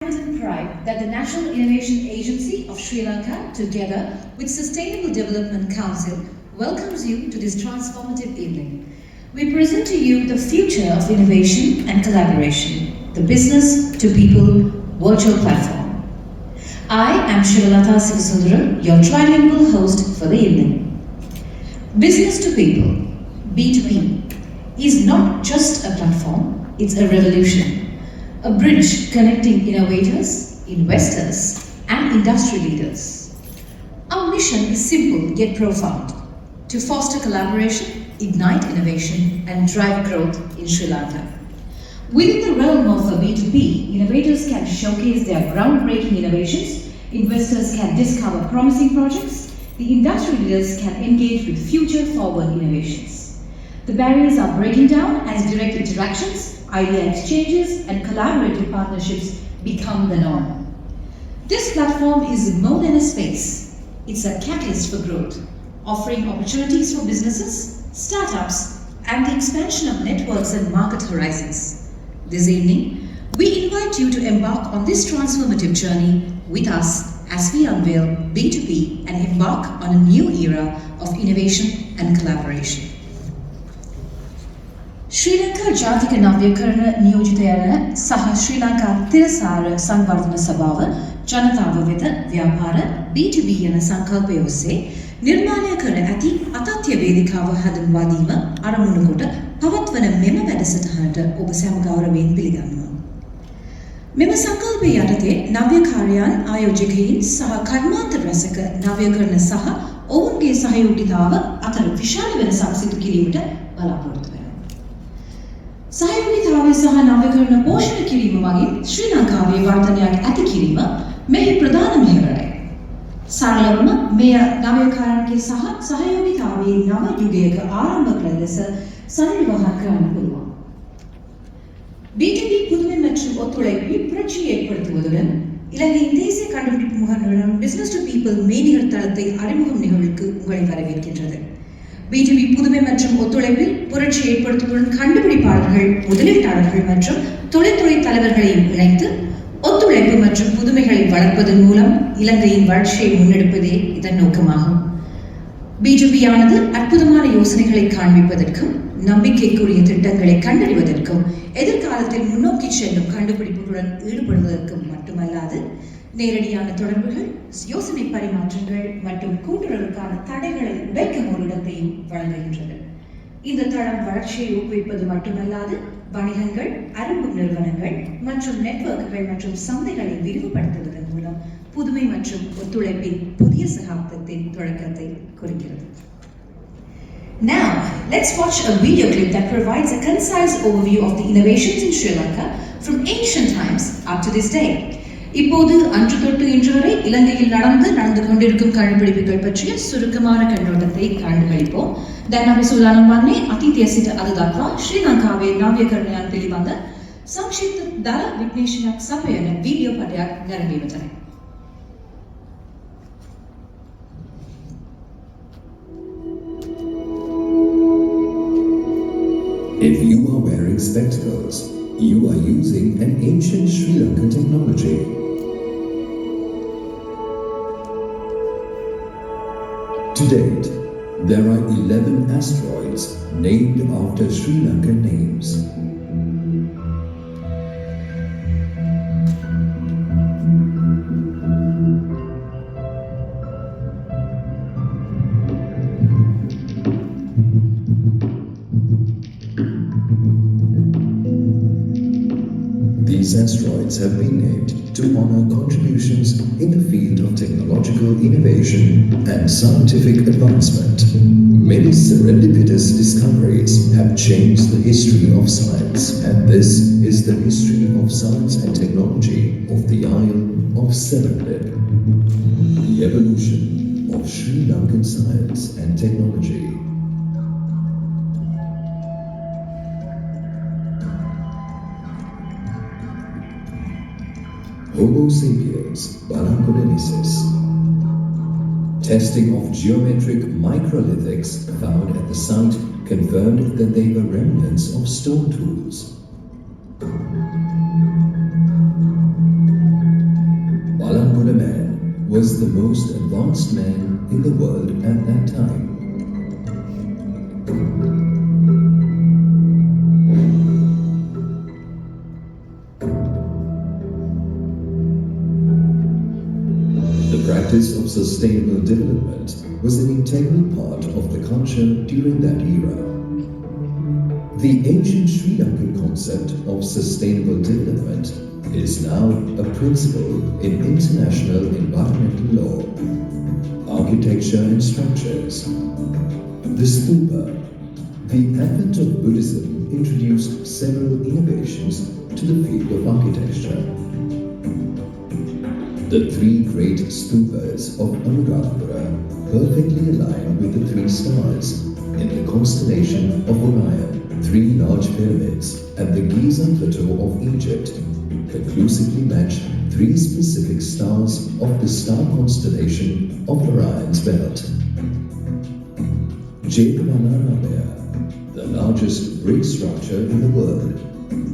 and pride that the National Innovation Agency of Sri Lanka, together with Sustainable Development Council, welcomes you to this transformative evening. We present to you the future of innovation and collaboration, the business to people virtual platform. I am Shivalata Sivasundara, your trilingual host for the evening. Business to people, B2P, is not just a platform, it's a revolution, a bridge connecting innovators, investors, and industry leaders. Our mission is simple yet profound: to foster collaboration, ignite innovation, and drive growth in Sri Lanka. Within the realm of a B2P, innovators can showcase their groundbreaking innovations, investors can discover promising projects, the industry leaders can engage with future-forward innovations. The barriers are breaking down as direct interactions, idea exchanges, and collaborative partnerships become the norm. This platform is more than a space. It's a catalyst for growth, offering opportunities for businesses, startups, and the expansion of networks and market horizons. This evening, we invite you to embark on this transformative journey with us as we unveil B2B and embark on a new era of innovation and collaboration. ශ්‍රී ලංකා ජාතික නව්‍යකරණ නියෝජිතයන සහ ශ්‍රී ලංකා තිරසාර සංවර්ධන සභාව ජනතාව වෙත ව්‍යාපාර B2B යන සංකල්පය ඔස්සේ නිර්මාණය කර ඇති අතත්‍ය වේදිකාව හඳුන්වා දීම අරමුණු කොට පවත්වන මෙම වැඩසටහනට ඔබ සැම ගෞරවයෙන් පිළිගන්නවා. මෙම සංකල්පය යටතේ නව්‍යකාරයන් ආයෝජකයින් සහ කර්මාන්ත රැසක නව්‍යකරණ සහ ඔවුන්ගේ සහයෝගිතාව අතර විශාල වෙනසක් සිදු කිරීමට බලාපොරොත්තු වෙනවා. සහයෝගිතාවය සහ නව්‍යකරණ පෝෂණය කිරීම මගින් ශ්‍රී ලංකාවේ වර්ධනයක් ඇති කිරීම මෙහි ප්‍රධාන මෙහෙවරයි. සරලවම මෙය නව්‍යකාරණගේ සහ සහයෝගිතාවේ නව යුගයක ආරම්භ කළ ලෙස සන්නිවහන් කරන්න පුළුවන්. B2B புதுமை மற்றும் ஒத்துழைப்பில் புரட்சியை ஏற்படுத்துவதுடன் இலங்கையின் தேசிய கண்டுபிடிப்பு முகநூலான பிசினஸ் டு பீப்பிள் மெய்நிகர் தளத்தை அறிமுகம் நிகழ்வுக்கு உங்களை வரவேற்கின்றது. B2B புதுமை மற்றும் ஒத்துழைப்பில் புரட்சி ஏற்படுத்துவதுடன் கண்டுபிடிப்பாளர்கள், முதலீட்டாளர்கள் மற்றும் தொழில்துறை தலைவர்களையும் இணைத்து ஒத்துழைப்பு மற்றும் புதுமைகளை வளர்ப்பதன் மூலம் இலங்கையின் வளர்ச்சியை முன்னெடுப்பதே இதன் நோக்கமாகும். B2B ஆனது அற்புதமான யோசனைகளை காண்பிப்பதற்கும், நம்பிக்கைக்குரிய திட்டங்களை கண்டறிவதற்கும், எதிர்காலத்தில் முன்னோக்கி செல்லும் கண்டுபிடிப்புகளுடன் ஈடுபடுவதற்கும் மட்டுமல்லாது நேரடியான தொடர்புகள், யோசனை பரிமாற்றங்கள் மற்றும் கூட்டுறவுக்கான தடைகளை உடைக்கும் ஒரு இடத்தையும் வழங்குகின்றது. இந்த தளம் வளர்ச்சியை ஊக்குவிப்பது மட்டுமல்லாது வணிகங்கள், அறிமுக நிறுவனங்கள் மற்றும் நெட்வொர்க்குகள் மற்றும் சந்தைகளை விரிவுபடுத்துவதன் மூலம் புதுமை மற்றும் ஒத்துழைப்பின் புதிய சகாப்தத்தின் தொடக்கத்தை குறிக்கிறது. Now, let's watch a video clip that provides a concise overview of the innovations in Sri Lanka from ancient times up to this day. இப்போது அன்று தொட்டு இன்று வரை இலங்கையில் நடந்து கொண்டிருக்கும் கண்டுபிடிப்புகள் பற்றிய சுருக்கமான கண்ணோட்டத்தை கண்டுகளிப்போம். දැන් අපි සූදානම් වන්නේ අතීතයේ සිට අද දක්වා ශ්‍රී ලංකාවේ නව්‍යකරණයන් පිළිබඳ සංක්ෂිප්ත දල විශ්ලේෂණයක් සපයන video පටයක් නැරඹීමටයි. If you are wearing spectacles, you are using an ancient Sri Lankan technology. To date, there are 11 asteroids named after Sri Lankan names. These asteroids have been named to honor contributions in the field of technological innovation and scientific advancement. Many serendipitous discoveries have changed the history of science, and this is the history of science and technology of the Isle of Serendip. The evolution of Sri Lankan science and technology. Homo sapiens balancodensis. Testing of geometric microlithics found at the site confirmed that they were remnants of stone tools. Malamula man was the most advanced man in the world at that time. The practice of sustainable development was an integral part of the culture during that era. The ancient Sri Lankan concept of sustainable development is now a principle in international environmental law, architecture and structures. The stupa. The advent of Buddhism introduced several innovations to the field of architecture. The three great stupas of Anuradhapura perfectly align with the three stars in the constellation of Orion. Three large pyramids at the Giza Plateau of Egypt conclusively match three specific stars of the star constellation of Orion's belt. Jetavana, the largest brick structure in the world,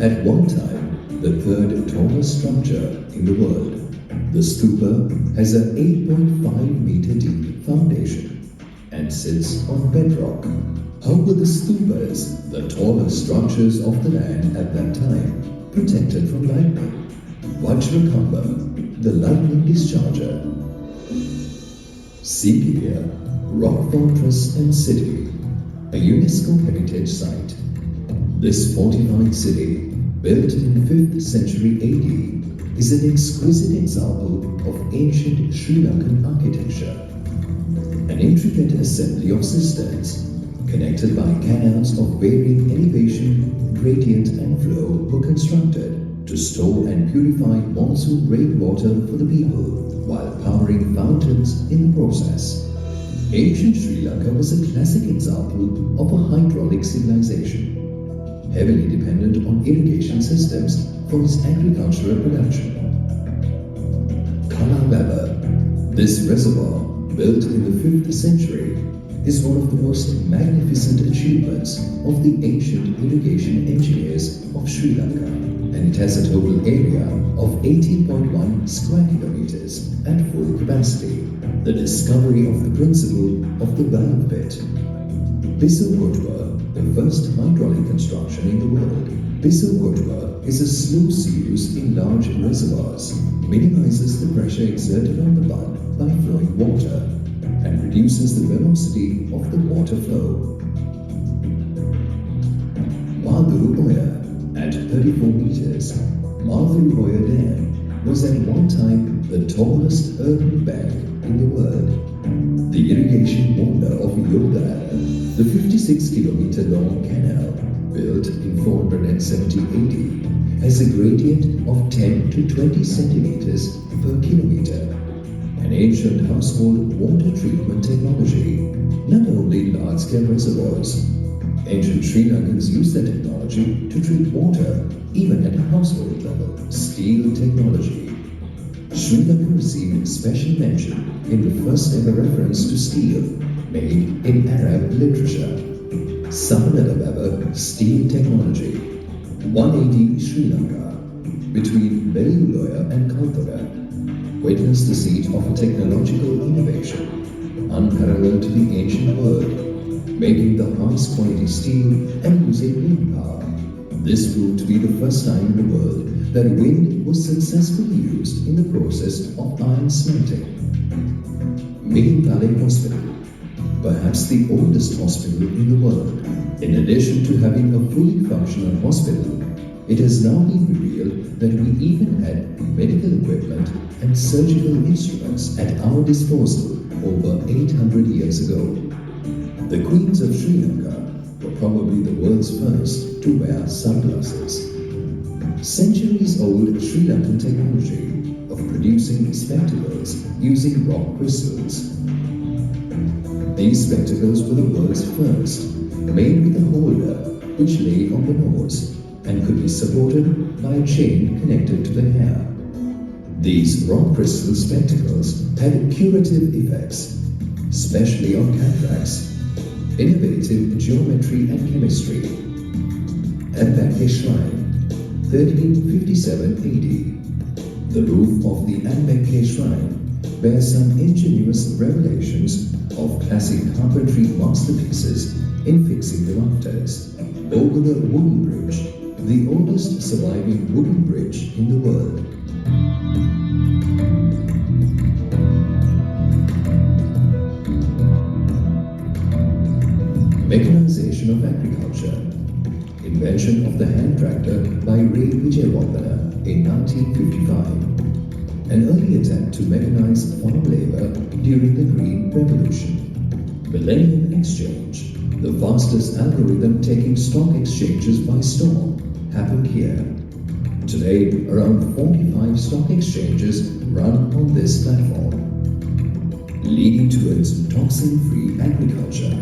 at one time the third tallest structure in the world. The stupa has an 8.5 meter deep foundation and sits on bedrock. How were the stupas, the tallest structures of the land at that time, protected from lightning? Vajrakamba, the lightning discharger. Sigiriya, rock fortress and city, a UNESCO heritage site. This fortified city, built in 5th century AD, is an exquisite example of ancient Sri Lankan architecture. An intricate assembly of cisterns, connected by canals of varying elevation, gradient and flow, were constructed to store and purify monsoon rainwater for the people, while powering fountains in the process. Ancient Sri Lanka was a classic example of a hydraulic civilization, heavily dependent on irrigation systems for its agricultural production. Kalababa, this reservoir, built in the 5th century, is one of the most magnificent achievements of the ancient irrigation engineers of Sri Lanka, and it has a total area of 18.1 square kilometers at full capacity. The discovery of the principle of the valve pit. Bisogotwa, the first hydraulic construction in the world. Bisogotwa is a sluice used in large reservoirs, minimizes the pressure exerted on the bud by flowing water, and reduces the velocity of the water flow. Madhuru Oya, at 34 meters, Madhuru Oya Dam was at one time the tallest earthen bank in the world. The irrigation wonder of Yodhara, the 56-kilometer long canal, built in 470 AD, has a gradient of 10 to 20 centimeters per kilometer. An ancient household water treatment technology, not only in large-scale reservoirs. Ancient Sri Lankans used that technology to treat water, even at a household level. Steel technology. Sri Lanka received special mention in the first ever reference to steel made in Arab literature. Samanadababa steel technology. 180 Sri Lanka, between Beluloya and Kaltara, witnessed the seat of a technological innovation unparalleled to the ancient world, making the highest quality steel and using wind power. This proved to be the first time in the world that wind was successfully used in the process of iron smelting. Mihimpale Hospital, perhaps the oldest hospital in the world. In addition to having a fully functional hospital, it has now been revealed that we even had medical equipment and surgical instruments at our disposal over 800 years ago. The queens of Sri Lanka were probably the world's first to wear sunglasses. Centuries-old Sri Lankan technology of producing spectacles using rock crystals. These spectacles were the world's first, made with a holder which lay on the nose and could be supported by a chain connected to the hair. These rock crystal spectacles had curative effects, especially on cataracts, innovative geometry and chemistry. At Bakhe Shrine, 1357 AD, The roof of the Anbenke shrine bears some ingenious revelations of classic carpentry masterpieces in fixing the rafters. Bogular Wooden Bridge, the oldest surviving wooden bridge in the world. Mechanization of agriculture. Invention of the hand tractor by Ray Vijayawardena in 1955. An early attempt to mechanize farm labor during the Green Revolution. Millennium Exchange, the fastest algorithm taking stock exchanges by storm, happened here. Today, around 45 stock exchanges run on this platform, leading towards toxin-free agriculture.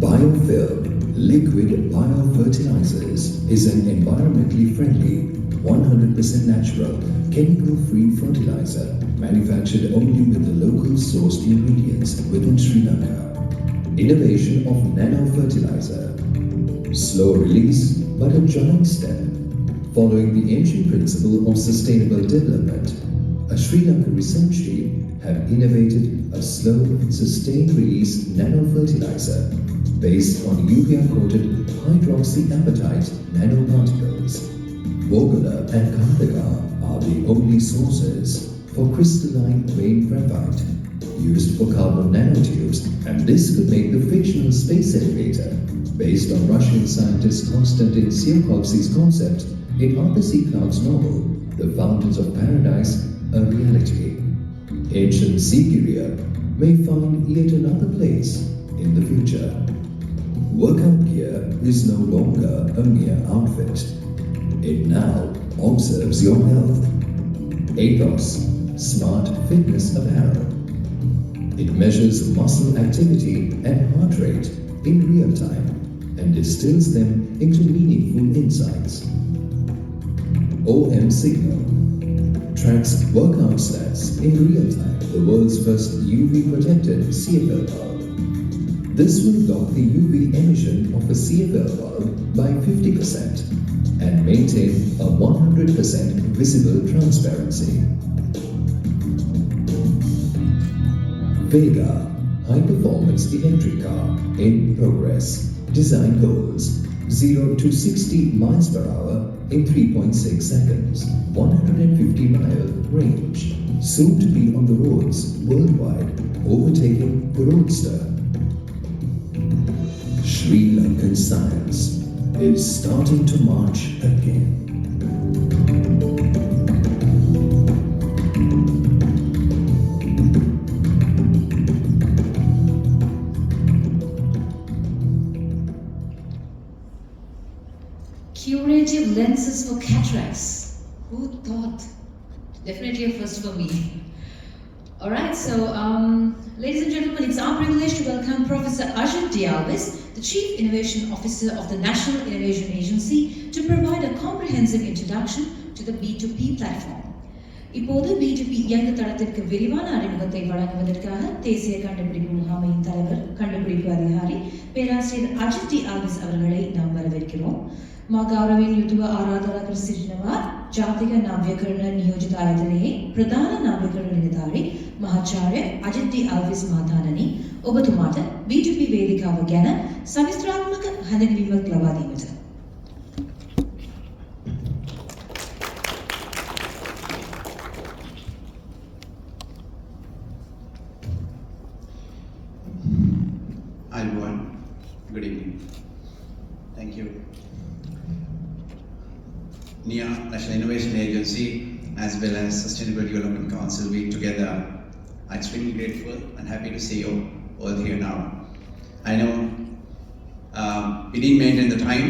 Biofilm, liquid biofertilizers, is an environmentally friendly, 100% natural, chemical-free fertilizer manufactured only with the local sourced ingredients within Sri Lanka. Innovation of nano-fertilizer. Slow release, but a giant step. Following the ancient principle of sustainable development, a Sri Lankan research team have innovated a slow, sustained release nano-fertilizer based on urea-coated hydroxyapatite nanoparticles. Bogular and Karthika are the only sources for crystalline vein graphite used for carbon nanotubes, and this could make the fictional space elevator based on Russian scientist Konstantin Tsiolkovsky's concept in Arthur C. Clarke's novel The Fountains of Paradise a reality. Ancient Sigiriya may find yet another place in the future. Workout gear is no longer a mere outfit. It now observes your health. Athos, smart fitness apparel. It measures muscle activity and heart rate in real time and distills them into meaningful insights. OM Signal tracks workout stats in real time, the world's first UV protected CFL bulb. This will block the UV emission of a CFL bulb by 50% and maintain a 100% visible transparency. Vega, high-performance electric car in progress. Design goals: 0 to 60 miles per hour in 3.6 seconds. 150-mile range. Soon to be on the roads worldwide, overtaking the Roadster. Sri Lankan science is starting to march again. Curative lenses for cataracts. Who thought? Definitely a first for me. Alright, so ladies and gentlemen, it's our privilege to welcome Professor Ajit Dialvis, the Chief Innovation Officer of the National Innovation Agency, to provide a comprehensive introduction to the B2P platform. இப்போது B2P இயங்கு தளத்திற்கு விரிவான அறிமுகத்தை வழங்குவதற்காக தேசிய கண்டுபிடிப்பு முகாமையின் தலைவர் கண்டுபிடிப்பு அதிகாரி பேராசிரியர் அஜித் டி ஆல்விஸ் அவர்களை நாம் வரவேற்கிறோம். මා ගෞරවයෙන් යුතුව ආරාධනා කර සිටිනවා ජාතික නව්‍යකරණ නියෝජිත ආයතනයේ ප්‍රධාන නව්‍යකරණ නිලධාරී මහාචාර්ය අජිත් ඩී ආල්විස් මහතාණනි, ඔබතුමාට B2P වේදිකාව ගැන සවිස්තරාත්මක හැඳින්වීමක් ලබා දීමට. Hi everyone, good evening. Thank you. NIA, National Innovation Agency, as well as Sustainable Development Council, we together are extremely grateful and happy to see you all here now. I know we didn't maintain the time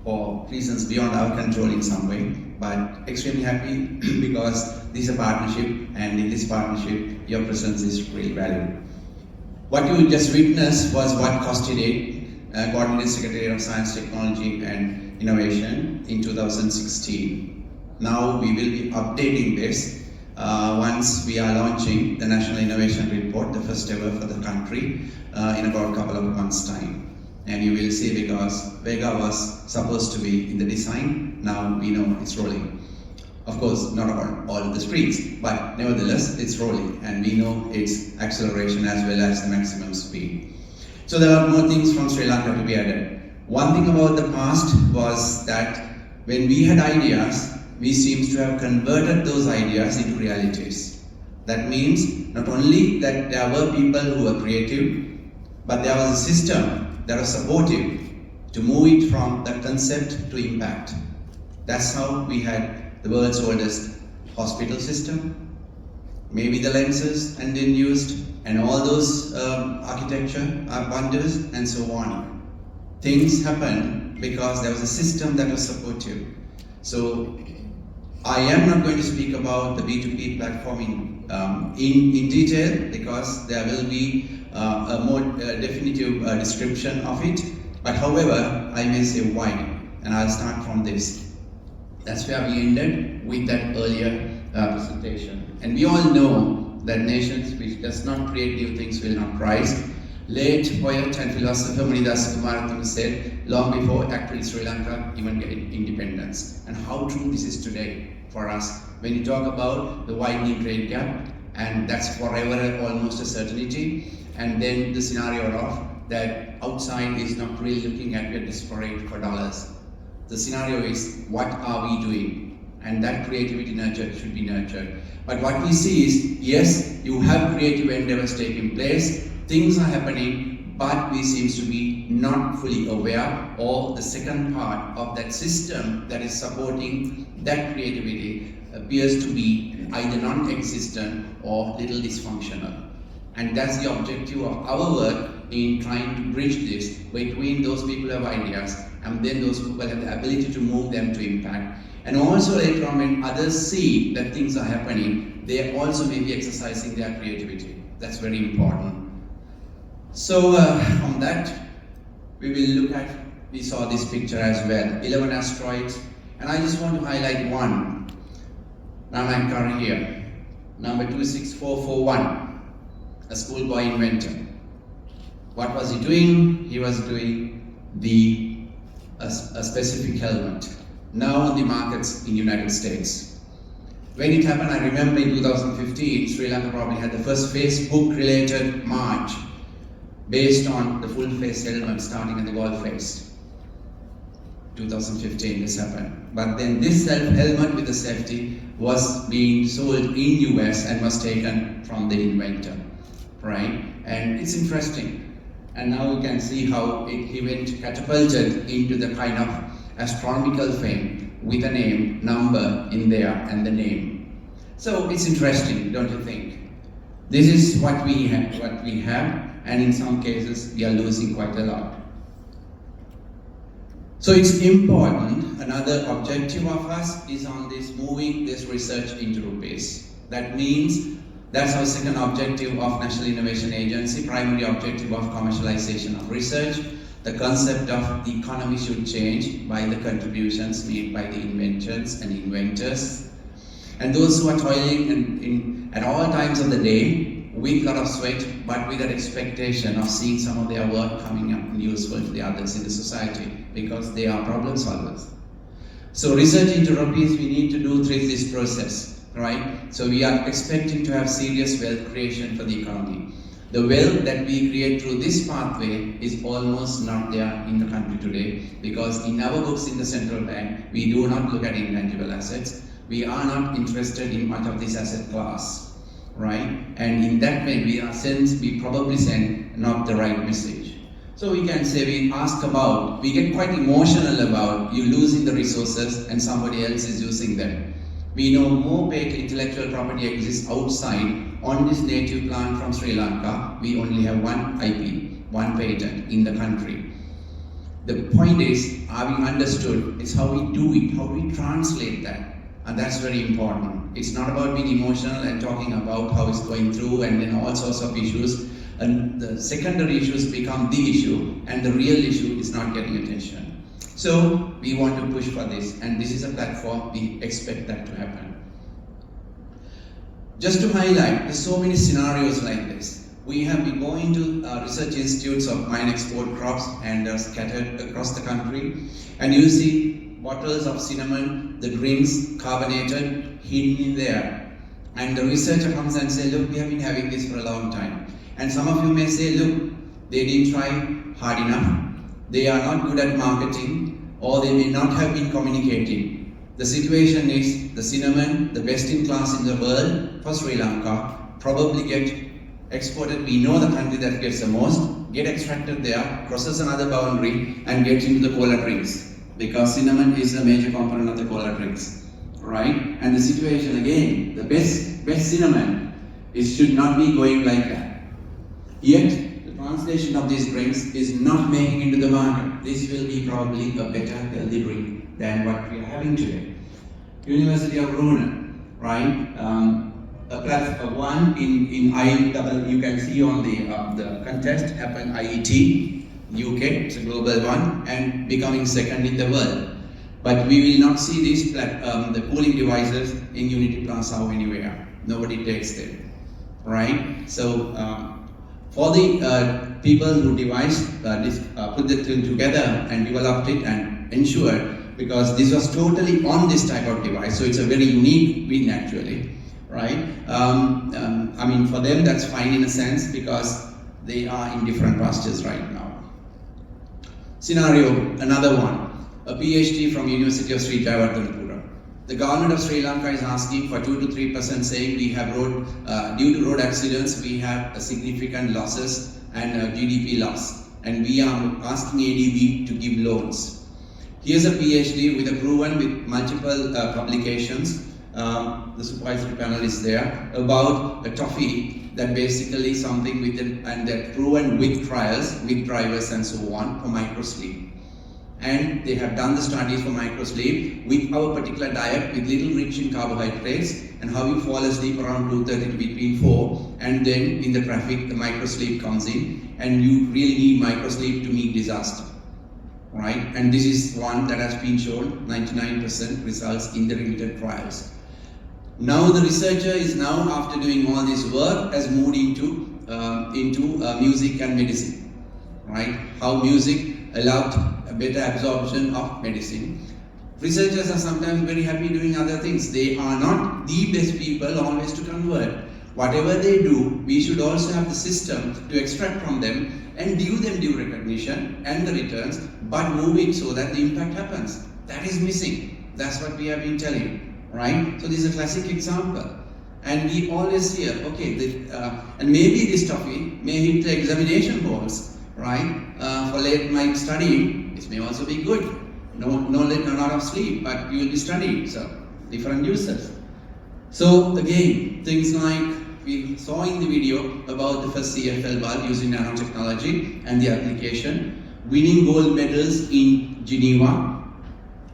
for reasons beyond our control in some way, but extremely happy because this is a partnership, and in this partnership, your presence is really valuable. What you just witnessed was what Costi did, Coordinating Secretary of Science, Technology and Innovation in 2016. Now we will be updating this once we are launching the National Innovation Report, the first ever for the country, in about a couple of months' time. And you will see, because Vega was supposed to be in the design, now we know it's rolling. Of course, not on all the streets, but nevertheless, it's rolling, and we know its acceleration as well as the maximum speed. So there are more things from Sri Lanka to be added. One thing about the past was that when we had ideas, we seem to have converted those ideas into realities. That means not only that there were people who were creative, but there was a system that was supportive to move it from the concept to impact. That's how we had the world's oldest hospital system, maybe the lenses and then used, and all those architecture wonders and so on. Things happened because there was a system that was supportive. So I am not going to speak about the B2P platforming in detail, because there will be a more definitive description of it. But however, I may say why, and I'll start from this. That's where we ended with that earlier presentation. And we all know that nations which does not create new things will not rise. Late poet and philosopher Munidasa Kumaratunga said, long before actually Sri Lanka even get independence. And how true this is today for us. When you talk about the widening trade gap, and that's forever almost a certainty, and then the scenario of that outside is not really looking at, we're desperate for dollars. The scenario is, what are we doing? And that creativity should be nurtured. But what we see is, yes, you have creative endeavors taking place, things are happening, but we seem to be not fully aware, or the second part of that system that is supporting that creativity appears to be either non-existent or little dysfunctional. And that's the objective of our work in trying to bridge this between those people who have ideas and then those people have the ability to move them to impact. And also later on, when others see that things are happening, they also may be exercising their creativity. That's very important. So on that, we will look at, we saw this picture as well, 11 asteroids, and I just want to highlight one, Namankar here, number 26441, a schoolboy inventor. What was he doing? He was doing a specific helmet, now on the markets in the United States. When it happened, I remember in 2015, Sri Lanka probably had the first Facebook-related march based on the full-face helmet starting at the golf face. 2015 this happened. But then this helmet with the safety was being sold in US and was taken from the inventor, right? And it's interesting. And now you can see how he went catapulted into the kind of astronomical fame with a name, number in there, and the name. So it's interesting, don't you think? This is what we have, and in some cases we are losing quite a lot. So it's important, another objective of us is on this, moving this research into rupees. That means that's our second objective of National Innovation Agency, primary objective of commercialization of research. The concept of the economy should change by the contributions made by the inventors and inventors. And those who are toiling at all times of the day with a lot of sweat, but with that expectation of seeing some of their work coming up and useful to the others in the society, because they are problem solvers. So research into rupees we need to do through this process. Right? So we are expecting to have serious wealth creation for the economy. The wealth that we create through this pathway is almost not there in the country today, because in our books in the central bank, we do not look at intangible assets. We are not interested in much of this asset class, right? And in that way, we probably send not the right message. So we can say we get quite emotional about you losing the resources and somebody else is using them. We know more intellectual property exists outside on this native plant from Sri Lanka. We only have one IP, one patent in the country. The point is, are we understood? It's how we do it, how we translate that. And that's very important. It's not about being emotional and talking about how it's going through and then all sorts of issues. And the secondary issues become the issue, and the real issue is not getting attention. So we want to push for this, and this is a platform we expect that to happen. Just to highlight, there's so many scenarios like this. We have been going to research institutes of mine export crops and scattered across the country, and you see bottles of cinnamon the drinks, carbonated, hidden in there. And the researcher comes and says, look, we have been having this for a long time. And some of you may say, look, they didn't try hard enough, they are not good at marketing, or they may not have been communicating. The situation is the cinnamon, the best in class in the world for Sri Lanka, probably get exported. We know the country that gets the most, get extracted there, crosses another boundary and gets into the cola drinks, because cinnamon is a major component of the cola drinks, right? And the situation again, the best cinnamon, it should not be going like that. Yet the translation of these drinks is not making into the market. This will be probably a better healthy drink than what we are having today. University of Brunei, right? One in IEEE, you can see on the contest happened IET, UK, it's a global one, and becoming second in the world. But we will not see these the cooling devices in Unity Plaza or anywhere. Nobody takes them, right? So for the people who devised this, put the thing together and developed it and ensured, because this was totally on this type of device, so it's a very unique win actually, right? I mean, for them that's fine in a sense, because they are in different pastures right now. Scenario, another one, a PhD from University of Sri Jayawardhanapura. The government of Sri Lanka is asking for 2 to 3%, saying we have due to road accidents, we have a significant losses and GDP loss, and we are asking ADB to give loans. Here's a PhD with a proven with multiple publications. The supervisory panel is there, about a toffee that basically something with it, and that proven with trials, with drivers and so on, for microsleep. And they have done the studies for microsleep with our particular diet, with little rich in carbohydrates, and how you fall asleep around 2:30 to between 4, and then in the traffic the microsleep comes in, and you really need microsleep to meet disaster, right? And this is one that has been shown 99% results in the limited trials. Now the researcher is now, after doing all this work, has moved into music and medicine, right? How music allowed a better absorption of medicine. Researchers are sometimes very happy doing other things. They are not the best people always to convert. Whatever they do, we should also have the system to extract from them and give them due recognition and the returns, but move it so that the impact happens. That is missing. That's what we have been telling. Right? So this is a classic example. And we always hear, okay, and maybe this topic may hit the examination balls, right? For late night studying, this may also be good. No lot of sleep, but you will be studying, so different users. So again, things like we saw in the video about the first CFL bulb using nanotechnology and the application, winning gold medals in Geneva,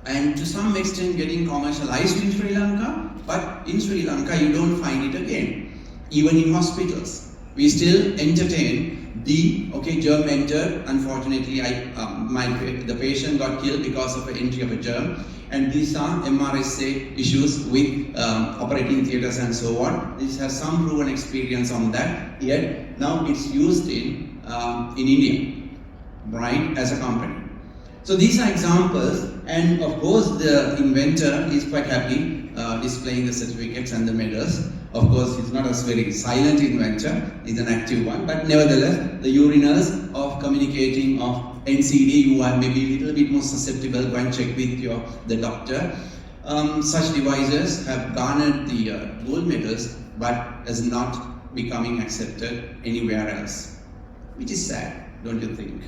and to some extent getting commercialized in Sri Lanka, but in Sri Lanka you don't find it again. Even in hospitals, we still entertain the, germ entered, unfortunately the patient got killed because of the entry of a germ, and these are MRSA issues with operating theaters and so on. This has some proven experience on that, yet now it's used in India, right, as a company. So these are examples, and of course the inventor is quite happy displaying the certificates and the medals. Of course, he's not a very silent inventor, he's an active one, but nevertheless, the urinals of communicating of NCD, you are maybe a little bit more susceptible, go and check with the doctor. Such devices have garnered the gold medals, but is not becoming accepted anywhere else, which is sad, don't you think?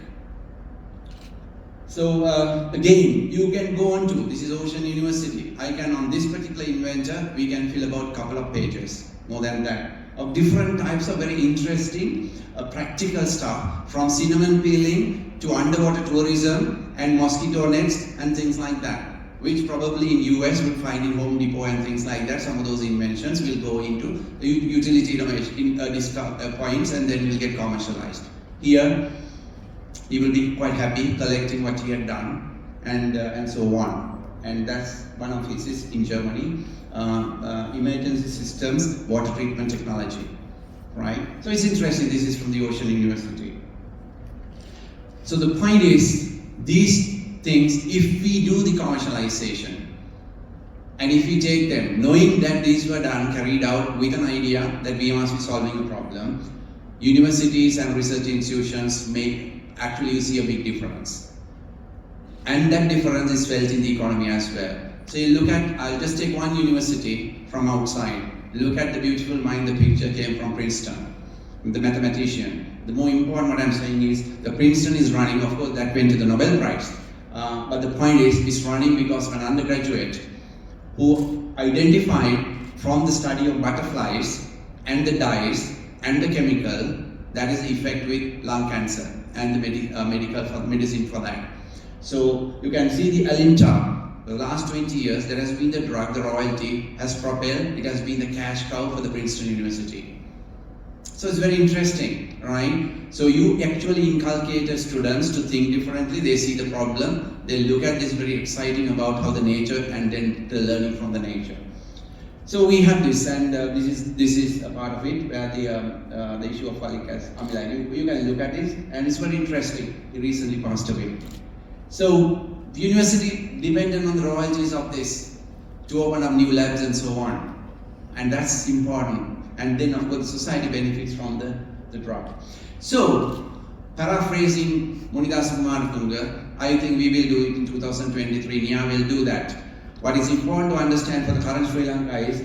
So again, you can go on to, this is Ocean University. On this particular inventor, we can fill about a couple of pages, more than that, of different types of very interesting practical stuff, from cinnamon peeling to underwater tourism and mosquito nets and things like that, which probably in US would find in Home Depot and things like that. Some of those inventions will go into the utility points and then will get commercialized. Here, he will be quite happy collecting what he had done and so on. And that's one of his is in Germany, emergency systems, water treatment technology, right? So it's interesting, this is from the Ocean University. So the point is, these things, if we do the commercialization, And if we take them, knowing that these were done, carried out with an idea that we must be solving a problem, universities and research institutions make actually you see a big difference. And that difference is felt in the economy as well. So you look at, I'll just take one university from outside. Look at the beautiful mind, the picture came from Princeton, the mathematician. The more important what I'm saying is, the Princeton is running, of course that went to the Nobel Prize. But the point is, it's running because of an undergraduate who identified from the study of butterflies and the dyes and the chemical that is the effect with lung cancer and the medicine for that. So you can see the Alimta, the last 20 years there has been the drug, the royalty has propelled, it has been the cash cow for the Princeton University. So it's very interesting, right? So you actually inculcated students to think differently, they see the problem, they look at this very exciting about how the nature and then the learning from the nature. So we have this, and this is a part of it where the issue of folic acid amylase. You can look at this, and it's very interesting. He recently passed away. So the university depended on the royalties of this to open up new labs and so on, and that's important. And then of course the society benefits from the drug. So paraphrasing Munidasa Kumaratunga, I think we will do it in 2023. NIA will do that. What is important to understand for the current Sri Lanka is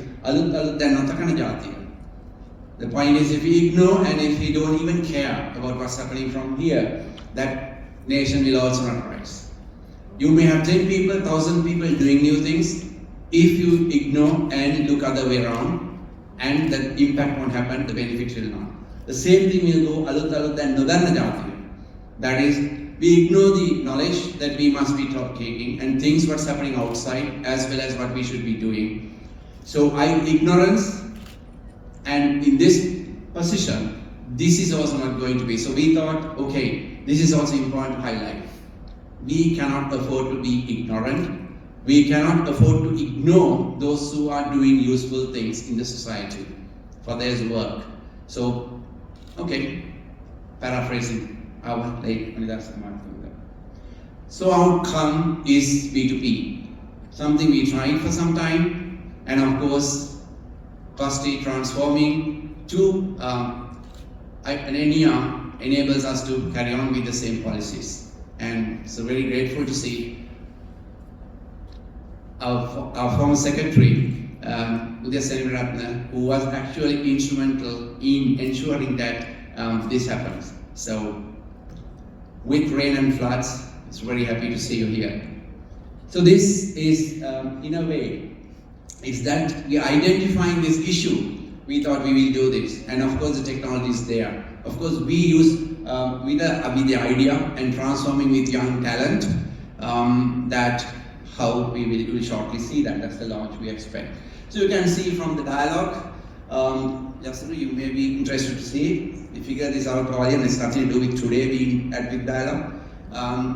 the point is, if we ignore and if we don't even care about what's happening from here, that nation will also not rise. You may have 10 people, 1,000 people doing new things. If you ignore and look other way around, and the impact won't happen, the benefit will not. The same thing will go alut and nodanna jatiya. That is, we ignore the knowledge that we must be taking and things what's happening outside as well as what we should be doing. So ignorance, and in this position, this is also not going to be. So we thought, okay, this is also important to highlight. We cannot afford to be ignorant. We cannot afford to ignore those who are doing useful things in the society for their work. So, okay, paraphrasing our late Munidasa Kumaratunga. So outcome is B2P, something we tried for some time, and of course, firstly transforming to an NIA enables us to carry on with the same policies. And so very grateful to see our former secretary, Udaya Senviratne, who was actually instrumental in ensuring that this happens. So, with rain and floods, it's very happy to see you here. So this is, in a way, is that we are identifying this issue. We thought we will do this, and of course the technology is there. Of course we use with the idea and transforming with young talent that how we will shortly see that. That's the launch we expect. So you can see from the dialogue, you may be interested to see. We figure this out earlier, and it's nothing to do with today being at Big Dialogue.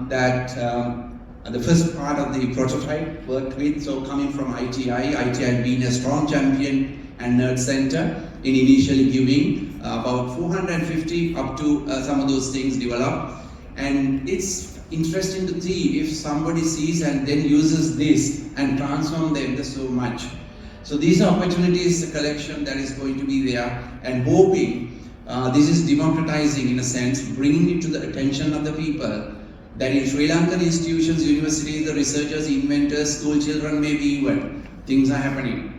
That the first part of the prototype worked with, so coming from ITI being a strong champion and nerd center in initially giving about 450 up to some of those things developed. And it's interesting to see if somebody sees and then uses this and transform them so much. So these are opportunities, the collection that is going to be there, and hoping this is democratizing in a sense, bringing it to the attention of the people that in Sri Lankan institutions, universities, the researchers, inventors, school children, maybe even, things are happening.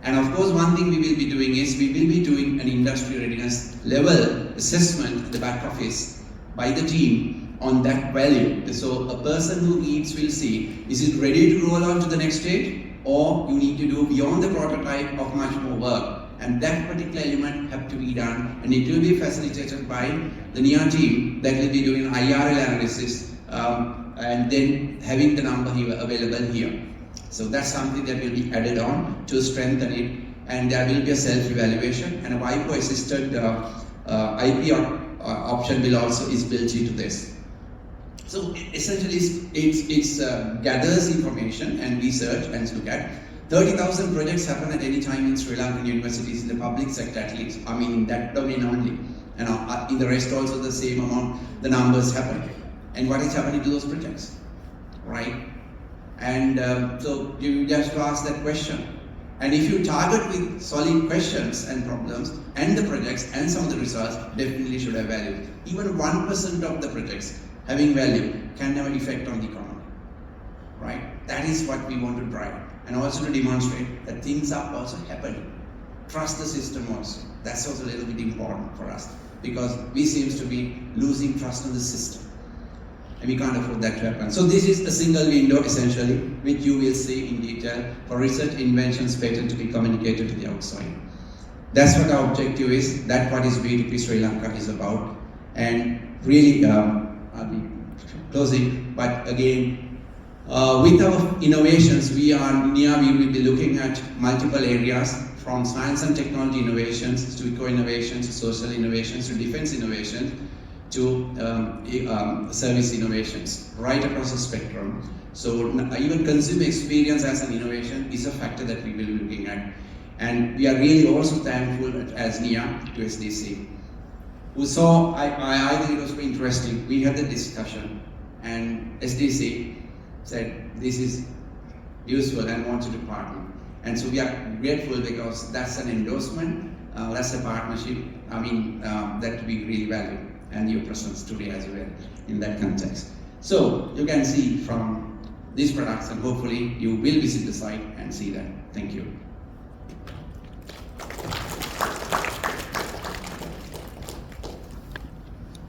And of course, one thing we will be doing is, we will be doing an industry readiness level assessment at the back office by the team on that value. So a person who reads will see, is it ready to roll on to the next stage? Or you need to do beyond the prototype of much more work. And that particular element have to be done, and it will be facilitated by the NIA team that will be doing IRL analysis and then having the number here available here. So that's something that will be added on to strengthen it, and there will be a self-evaluation, and a WIPO assisted IP option will also is built into this. So essentially it gathers information and research and look at 30,000 projects happen at any time in Sri Lankan universities, in the public sector at least, I mean in that domain only. And in the rest also the same amount, the numbers happen. And what is happening to those projects, right? And so you just ask that question. And if you target with solid questions and problems and the projects and some of the results, definitely should have value. Even 1% of the projects having value can have an effect on the economy, right? That is what we want to drive. And also to demonstrate that things are also happening. Trust the system also. That's also a little bit important for us because we seem to be losing trust in the system. And we can't afford that to happen. So this is a single window essentially, which you will see in detail for research, inventions, patent to be communicated to the outside. That's what our objective is. That's what is B2P Sri Lanka is about. And really, I'll be closing, but again, with our innovations, NIA, we will be looking at multiple areas from science and technology innovations to eco-innovations, to social innovations, to defense innovations, to service innovations, right across the spectrum. So even consumer experience as an innovation is a factor that we will be looking at. And we are really also thankful as NIA to SDC, who saw, I think it was very interesting, we had the discussion and SDC said this is useful and wanted to partner. And so we are grateful because that's an endorsement, that's a partnership, that we really value. And your presence today as well in that context. So you can see from these products and hopefully you will visit the site and see that. Thank you.